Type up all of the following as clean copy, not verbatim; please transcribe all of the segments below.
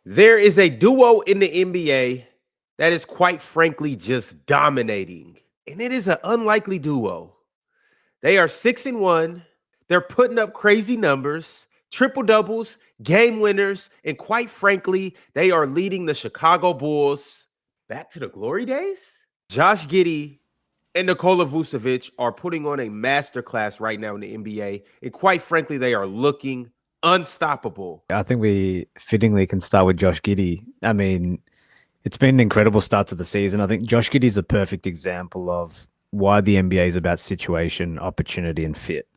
There is a duo in the NBA that is quite frankly just dominating. And it is an unlikely duo. They are 6-1. They're putting up crazy numbers, triple doubles, game winners, and quite frankly, they are leading the Chicago Bulls back to the glory days. Josh Giddey and Nikola Vucevic are putting on a masterclass right now in the NBA. And quite frankly, they are looking unstoppable. I think we fittingly can start with Josh Giddey. I mean, it's been an incredible start to the season. I think Josh Giddey is a perfect example of why the NBA is about situation, opportunity, and fit.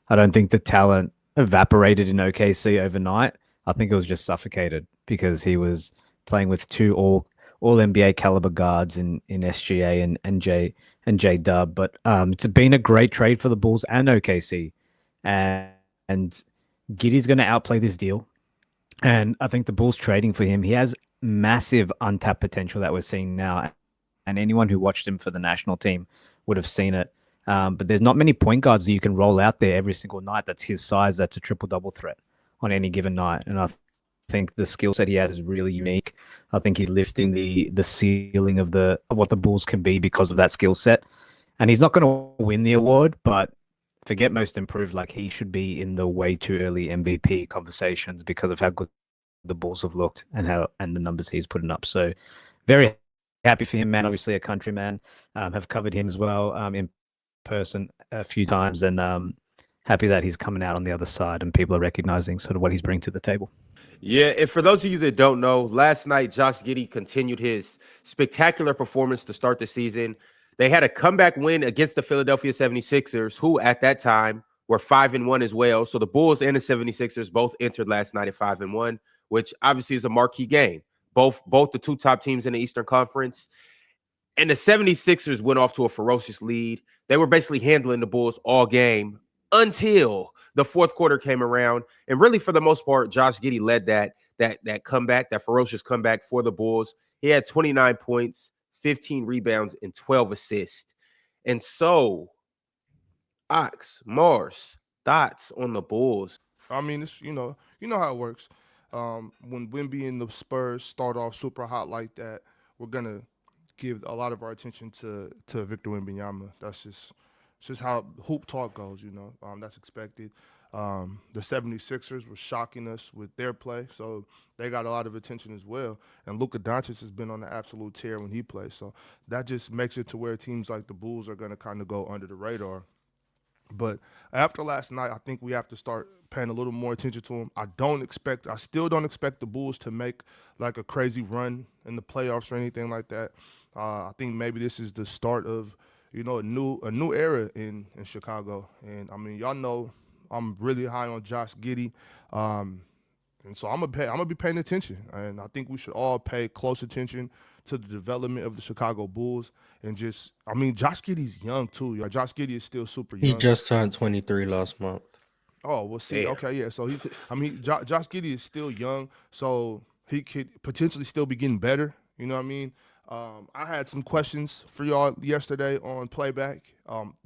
I don't think the talent evaporated in OKC overnight. I think it was just suffocated because he was playing with two all NBA caliber guards in SGA and J Dub. But it's been a great trade for the Bulls and OKC, and Giddey's going to outplay this deal. And I think the Bulls trading for him, he has massive untapped potential that we're seeing now. And anyone who watched him for the national team would have seen it. But there's not many point guards that you can roll out there every single night that's his size, that's a triple-double threat on any given night. And I think the skill set he has is really unique. I think he's lifting the ceiling of what the Bulls can be because of that skill set. And he's not going to win the award, but forget most improved, like he should be in the way too early MVP conversations because of how good the Bulls have looked and the numbers he's putting up. So very happy for him, man. Obviously a countryman. Have covered him as well in person a few times, and happy that he's coming out on the other side and people are recognizing sort of what he's bringing to the table. Yeah, and for those of you that don't know, last night Josh Giddey continued his spectacular performance to start the season. They had a comeback win against the Philadelphia 76ers, who at that time were 5-1 as well. So the Bulls and the 76ers both entered last night at 5-1, which obviously is a marquee game. Both the two top teams in the Eastern Conference. And the 76ers went off to a ferocious lead. They were basically handling the Bulls all game until the fourth quarter came around. And really, for the most part, Josh Giddey led that comeback, that ferocious comeback for the Bulls. He had 29 points, 15 rebounds, and 12 assists. And so, Mars, thoughts on the Bulls? I mean, it's you know how it works. When Wemby and the Spurs start off super hot like that, we're gonna give a lot of our attention to Victor Wembanyama. That's just how hoop talk goes. That's expected. The 76ers were shocking us with their play, so they got a lot of attention as well. And Luka Doncic has been on an absolute tear when he plays, so that just makes it to where teams like the Bulls are going to kind of go under the radar. But after last night, I think we have to start paying a little more attention to him. I still don't expect the Bulls to make like a crazy run in the playoffs or anything like that. I think maybe this is the start of, a new era in Chicago. And I mean, y'all know I'm really high on Josh Giddey. And so I'm gonna be paying attention, and I think we should all pay close attention to the development of the Chicago Bulls. And Josh Giddey's young too. Josh Giddey is still super He young. just turned 23 last month. Oh, we'll see. Yeah. Okay, yeah. So Josh Giddey is still young, so he could potentially still be getting better. You know what I mean? I had some questions for y'all yesterday on playback.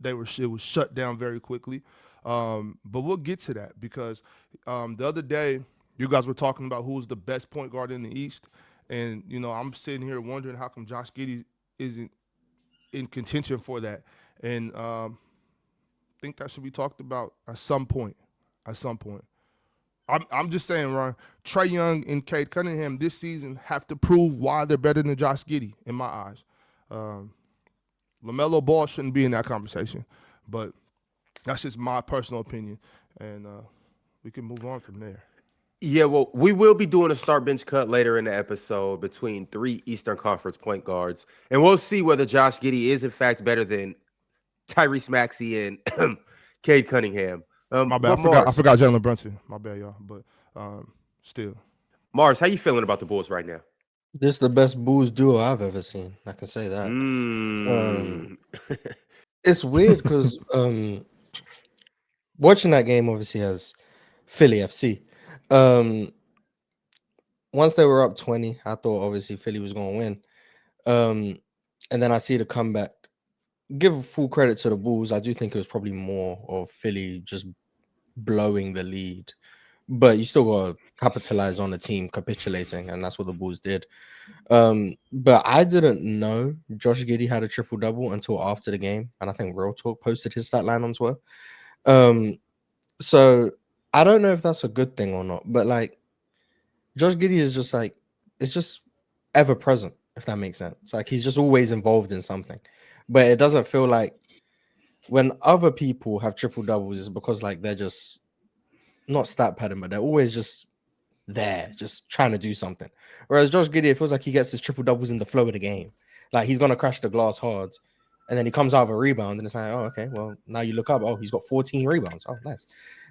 It was shut down very quickly, but we'll get to that because the other day you guys were talking about who was the best point guard in the East, and I'm sitting here wondering how come Josh Giddey isn't in contention for that, and I think that should be talked about at some point. I'm just saying, Ron, Trae Young and Cade Cunningham this season have to prove why they're better than Josh Giddey, in my eyes. LaMelo Ball shouldn't be in that conversation, but that's just my personal opinion, and we can move on from there. Yeah, well, we will be doing a start bench cut later in the episode between three Eastern Conference point guards, and we'll see whether Josh Giddey is in fact better than Tyrese Maxey and Cade Cunningham. My bad. I Mars, forgot Jalen Brunson. My bad, y'all. But still. Mars, how you feeling about the Bulls right now? This is the best Bulls duo I've ever seen. I can say that. It's weird because watching that game obviously has Philly FC. Once they were up 20, I thought obviously Philly was going to win. And then I see the comeback. Give full credit to the Bulls. I do think it was probably more of Philly just blowing the lead. But you still got to capitalize on the team capitulating, and that's what the Bulls did. But I didn't know Josh Giddey had a triple double until after the game, and I think Real Talk posted his stat line on Twitter. So I don't know if that's a good thing or not, but like Josh Giddey is just like, it's just ever present, if that makes sense. It's like he's just always involved in something, but it doesn't feel like when other people have triple doubles, it's because like they're just not stat padding, but they're always just there, just trying to do something. Whereas Josh Giddey, it feels like he gets his triple doubles in the flow of the game. Like he's gonna crash the glass hard, and then he comes out of a rebound, and it's like, oh, okay, well, now you look up, oh, he's got 14 rebounds. Oh, nice.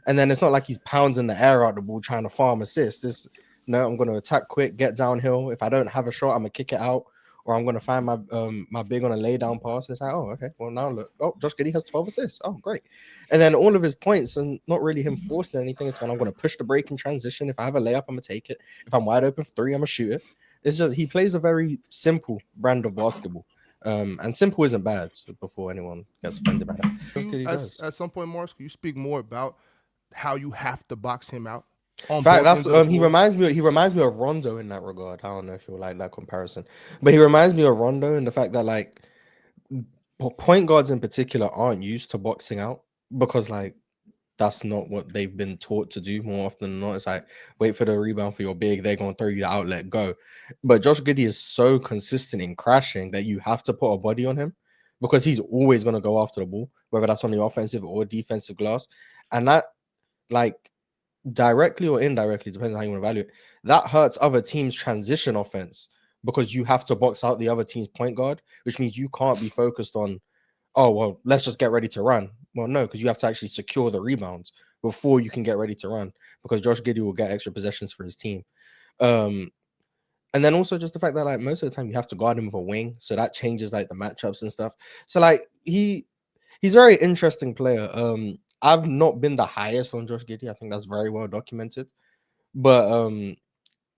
And then it's not like he's pounding the air out the ball trying to farm assists. It's no, I'm gonna attack quick, get downhill. If I don't have a shot, I'm gonna kick it out, or I'm gonna find my big on a lay down pass. And it's like, oh, okay, well now look, oh, Josh Giddey has 12 assists. Oh, great. And then all of his points, and not really him forcing anything. It's when I'm gonna push the break in transition. If I have a layup, I'm gonna take it. If I'm wide open for three, I'm gonna shoot it. It's just he plays a very simple brand of basketball. And simple isn't bad before anyone gets offended by that. At some point, Morris, can you speak more about how you have to box him out? In fact, that's he reminds me of Rondo in that regard. I don't know if you like that comparison, but he reminds me of Rondo in the fact that like point guards in particular aren't used to boxing out because like that's not what they've been taught to do more often than not. It's like wait for the rebound for your big, they're gonna throw you the outlet, go. But Josh Giddey is so consistent in crashing that you have to put a body on him because he's always gonna go after the ball, whether that's on the offensive or defensive glass, and that like directly or indirectly, depends on how you want to evaluate, that hurts other teams' transition offense because you have to box out the other team's point guard, which means you can't be focused on, oh, well, let's just get ready to run. Well, no, because you have to actually secure the rebounds before you can get ready to run because Josh Giddey will get extra possessions for his team. And then also just the fact that like most of the time you have to guard him with a wing, so that changes like the matchups and stuff. So like he's a very interesting player. I've not been the highest on Josh Giddey. I think that's very well documented. But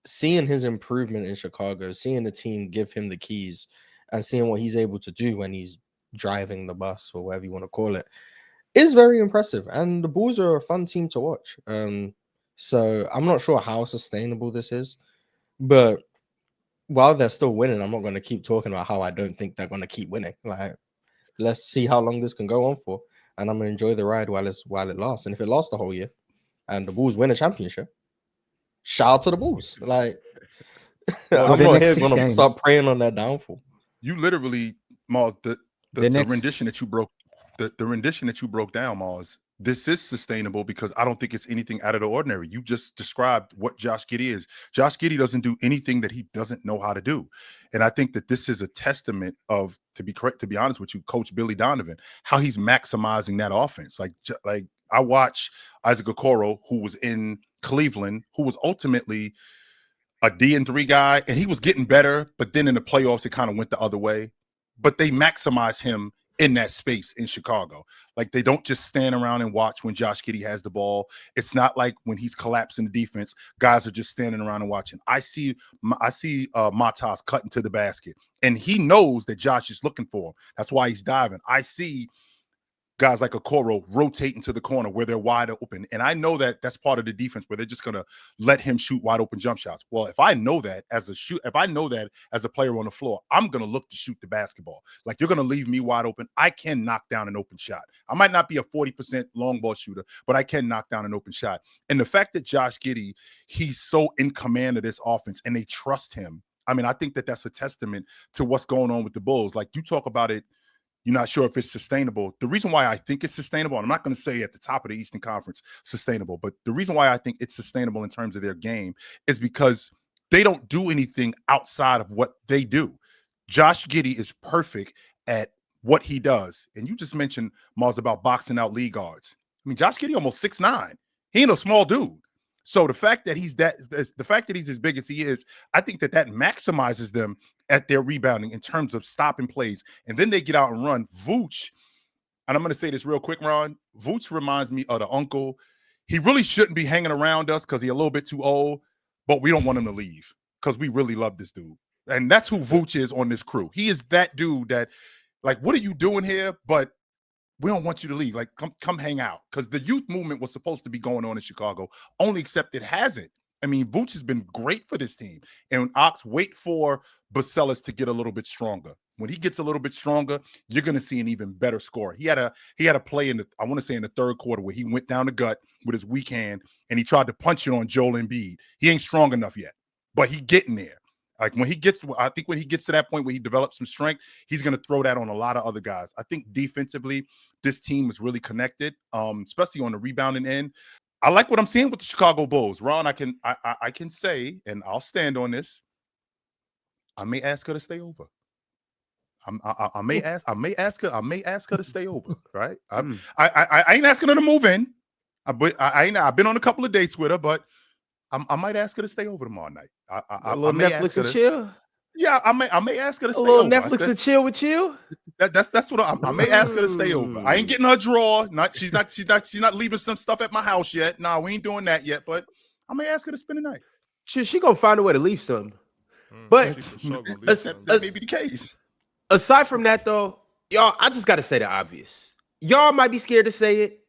seeing his improvement in Chicago, seeing the team give him the keys and seeing what he's able to do when he's driving the bus or whatever you want to call it is very impressive. And the Bulls are a fun team to watch. So I'm not sure how sustainable this is. But while they're still winning, I'm not going to keep talking about how I don't think they're going to keep winning. Like, let's see how long this can go on for. And I'm gonna enjoy the ride while it lasts. And if it lasts the whole year, and the Bulls win a championship, shout out to the Bulls. Like I'm not here gonna start praying on their downfall. You literally, Mars, the rendition that you broke, the rendition that you broke down, Mars. This is sustainable because I don't think it's anything out of the ordinary. You just described what Josh Giddey is. Josh Giddey doesn't do anything that he doesn't know how to do. And I think that this is a testament of, to be honest with you, Coach Billy Donovan, how he's maximizing that offense. Like I watch Isaac Okoro, who was in Cleveland, who was ultimately a D3 guy, and he was getting better, but then in the playoffs, it kind of went the other way. But they maximize him in that space in Chicago. Like they don't just stand around and watch when Josh Giddey has the ball. It's not like when he's collapsing the defense, guys are just standing around and watching. I see Matas cutting to the basket, and he knows that Josh is looking for him. That's why he's diving. I see guys like Okoro rotating to the corner where they're wide open. And I know that that's part of the defense where they're just going to let him shoot wide open jump shots. Well, if I know that as a player on the floor, I'm going to look to shoot the basketball. Like you're going to leave me wide open. I can knock down an open shot. I might not be a 40% long ball shooter, but I can knock down an open shot. And the fact that Josh Giddey, he's so in command of this offense and they trust him. I mean, I think that that's a testament to what's going on with the Bulls. Like you talk about it, you're not sure if it's sustainable. The reason why I think it's sustainable, and I'm not going to say at the top of the Eastern Conference sustainable, but the reason why I think it's sustainable in terms of their game is because they don't do anything outside of what they do. Josh Giddey is perfect at what he does. And you just mentioned, Mars, about boxing out league guards. I mean, Josh Giddey almost 6'9". He ain't a small dude. So the fact that he's as big as he is, I think that maximizes them at their rebounding in terms of stopping plays. And then they get out and run. Vooch, and I'm going to say this real quick, Ron. Vooch reminds me of the uncle. He really shouldn't be hanging around us because he's a little bit too old, but we don't want him to leave because we really love this dude. And that's who Vooch is on this crew. He is that dude that, like, what are you doing here? But we don't want you to leave. Like, come hang out. Because the youth movement was supposed to be going on in Chicago, only except it hasn't. I mean, Vooch has been great for this team. And Ox, wait for Bacelis to get a little bit stronger. When he gets a little bit stronger, you're going to see an even better score. He had a play in I want to say in the third quarter where he went down the gut with his weak hand and he tried to punch it on Joel Embiid. He ain't strong enough yet, but he getting there. Like I think when he gets to that point where he develops some strength, he's going to throw that on a lot of other guys. I think defensively, this team is really connected, especially on the rebounding end. I like what I'm seeing with the Chicago Bulls. Ron, I can say, and I'll stand on this. I may ask her to stay over. I may ask her to stay over. Right? I ain't asking her to move in. I've been on a couple of dates with her, but I might ask her to stay over tomorrow night. A little Netflix and chill. Yeah, I may ask her to stay over. A little Netflix and chill with you. That's what I may ask her to stay over. I ain't getting her a drawer. She's not leaving some stuff at my house yet. No, we ain't doing that yet. But I may ask her to spend the night. She gonna find a way to leave some. But that may be the case. Aside from that, though, y'all, I just gotta say the obvious. Y'all might be scared to say it,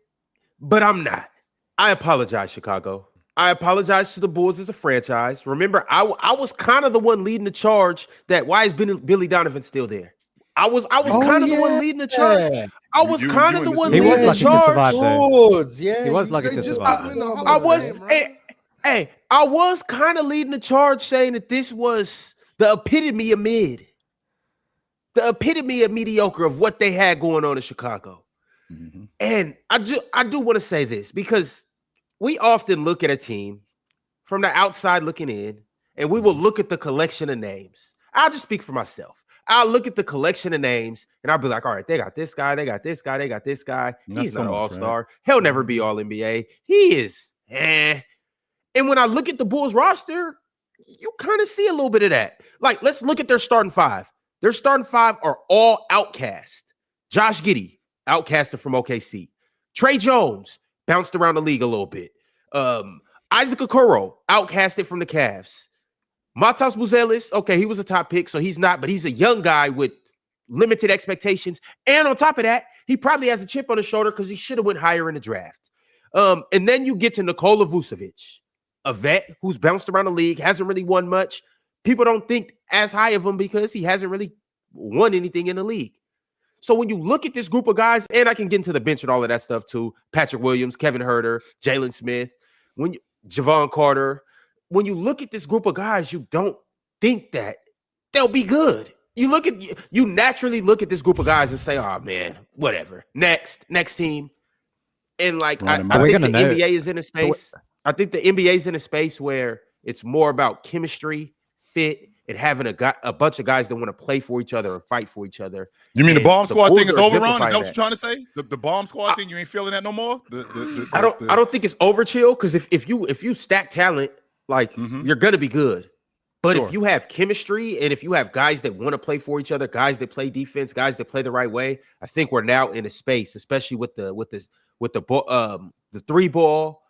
but I'm not. I apologize, Chicago. I apologize to the Bulls as a franchise. Remember, I was kind of the one leading the charge that why is Billy Donovan still there? I was kind of the one leading the charge. I was kind of the one leading the charge. He was lucky to survive, though. Yeah, he was lucky to survive. I was kind of leading the charge saying that this was the epitome of mid. The epitome of mediocre of what they had going on in Chicago. Mm-hmm. And I do want to say this because we often look at a team from the outside looking in, and we will look at the collection of names. I'll just speak for myself. I'll look at the collection of names, and I'll be like, all right, they got this guy, they got this guy, they got this guy. He's not an all-star. Right? He'll never be all-NBA. He is, And when I look at the Bulls roster, you kind of see a little bit of that. Like, let's look at their starting five. Their starting five are all outcast. Josh Giddey, outcasted from OKC. Trey Jones, bounced around the league a little bit. Isaac Okoro, outcasted from the Cavs. Matas Buzelis, okay, he was a top pick, so he's not, but he's a young guy with limited expectations. And on top of that, he probably has a chip on his shoulder because he should have went higher in the draft. And then you get to Nikola Vucevic, a vet who's bounced around the league, hasn't really won much. People don't think as high of him because he hasn't really won anything in the league. So when you look at this group of guys, and I can get into the bench and all of that stuff too, Patrick Williams, Kevin Huerter, Jalen Smith, Javon Carter, when you look at this group of guys, you don't think that they'll be good. You naturally look at this group of guys and say, oh man, whatever. Next team. And like I think the NBA is in a space. I think the NBA is in a space where it's more about chemistry, fit, and having a bunch of guys that want to play for each other and fight for each other. You mean the bomb squad thing is over, Ron? Is that what you're trying to say? The bomb squad thing, you ain't feeling that no more? I don't think it's over, chill, because if you stack talent, like you're gonna be good. But if you have chemistry and if you have guys that want to play for each other, guys that play defense, guys that play the right way, I think we're now in a space, especially with the three ball,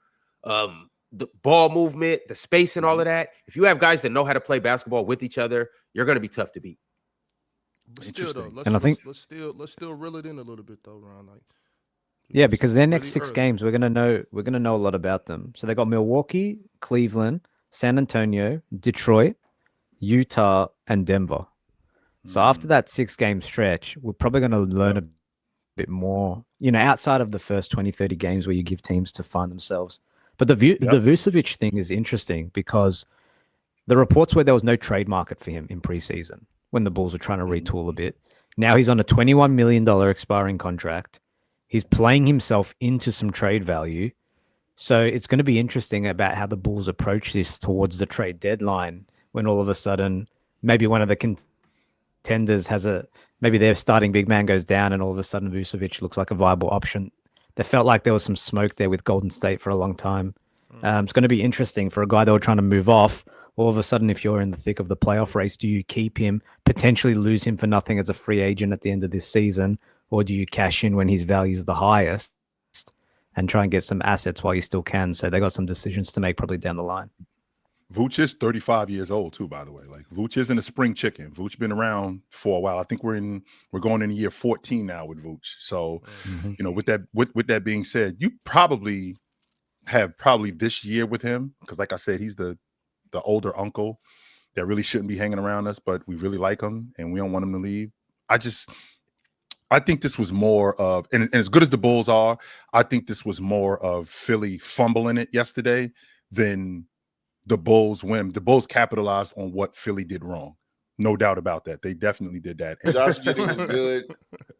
the ball movement, the space, and all of that. If you have guys that know how to play basketball with each other, you're going to be tough to beat. Still, though, let's still reel it in a little bit though, Ron. Like, yeah, because their next 6 games, we're gonna know a lot about them. So they got Milwaukee, Cleveland, San Antonio, Detroit, Utah, and Denver. So after that 6-game stretch, we're probably going to learn a bit more, outside of the first 20, 30 games where you give teams to find themselves. But the Vucevic thing is interesting because the reports where there was no trade market for him in preseason when the Bulls were trying to retool a bit. Now he's on a $21 million expiring contract. He's playing himself into some trade value. So it's going to be interesting about how the Bulls approach this towards the trade deadline when all of a sudden maybe one of the contenders maybe their starting big man goes down and all of a sudden Vucevic looks like a viable option. There felt like there was some smoke there with Golden State for a long time. It's going to be interesting for a guy they were trying to move off. All of a sudden, if you're in the thick of the playoff race, do you keep him, potentially lose him for nothing as a free agent at the end of this season, or do you cash in when his value is the highest and try and get some assets while you still can? So they got some decisions to make probably down the line. Vooch is 35 years old too, by the way. Like Vooch isn't a spring chicken. Vooch been around for a while. I think we're going in year 14 now with Vooch. So, with that being said, you probably have probably this year with him because, like I said, he's the older uncle that really shouldn't be hanging around us, but we really like him and we don't want him to leave. I think this was more of, and as good as the Bulls are, I think this was more of Philly fumbling it yesterday than the Bulls win. The Bulls capitalized on what Philly did wrong. No doubt about that. They definitely did that. Josh Giddey was good.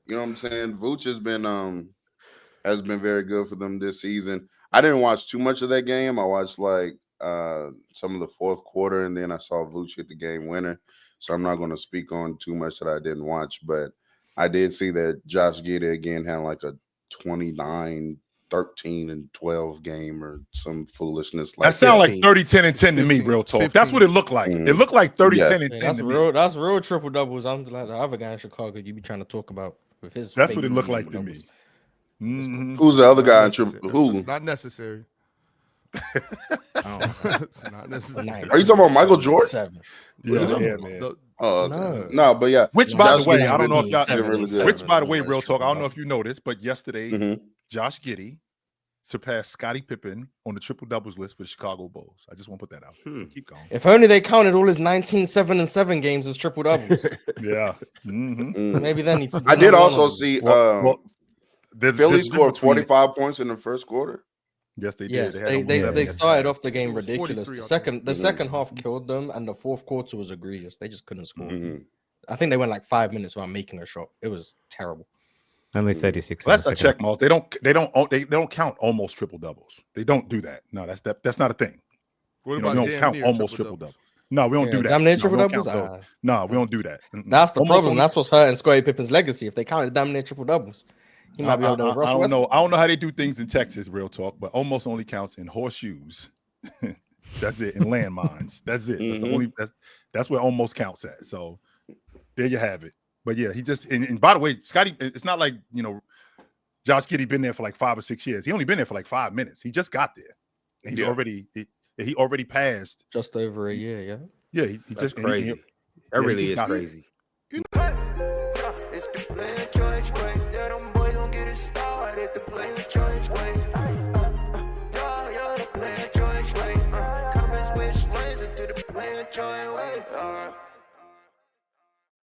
You know what I'm saying? Vooch has been very good for them this season. I didn't watch too much of that game. I watched like some of the fourth quarter, and then I saw Vooch hit the game winner. So I'm not going to speak on too much that I didn't watch, but I did see that Josh Giddey again had like a 29, 13, and 12 game or some foolishness. Like that sounds like 30, 10, and 10 to me, real talk. 15. That's what it looked like. It looked like 30, 10, and 10 that's to real, me. That's real triple doubles. I'm like the other guy in Chicago you be trying to talk about with his. That's what it looked like to me. Mm-hmm. Who's the other guy in triple? Who? It's not necessary. It's not necessary. Are you talking about Michael Jordan? Yeah, man. Oh, okay. No, but yeah. Which, by the way, I don't know if y'all. Really which, by the way, real talk. I don't know if you noticed, but yesterday, Josh Giddey surpassed Scottie Pippen on the triple doubles list for the Chicago Bulls. I just want to put that out. Keep going. If only they counted all his 19-7-7 games as triple doubles. Yeah. Maybe then he'd. I did also see Philly scored 45 points in the first quarter. Yes, they did. Yes, they started off the game ridiculous. The second half killed them, and the fourth quarter was egregious. They just couldn't score. I think they went like 5 minutes without making a shot. It was terrible. Only 36. Well, that's a check, Moss. They don't count almost triple doubles. They don't do that. No, that's not a thing. What about we don't count almost triple doubles. No, we don't do that. Damn near triple doubles. No, we don't do that. That's the problem. That's what's hurting Scottie Pippen's legacy. If they counted damn near triple doubles. He might be able to I don't know. I don't know how they do things in Texas, real talk, but almost only counts in horseshoes. That's it. In landmines. That's it. That's the only. That's where almost counts at. So there you have it. But yeah, he just and by the way, Scotty, it's not like Josh Giddey been there for like 5 or 6 years. He only been there for like 5 minutes. He just got there. And he already passed just over a year. Yeah. Yeah. He just crazy. That really is crazy.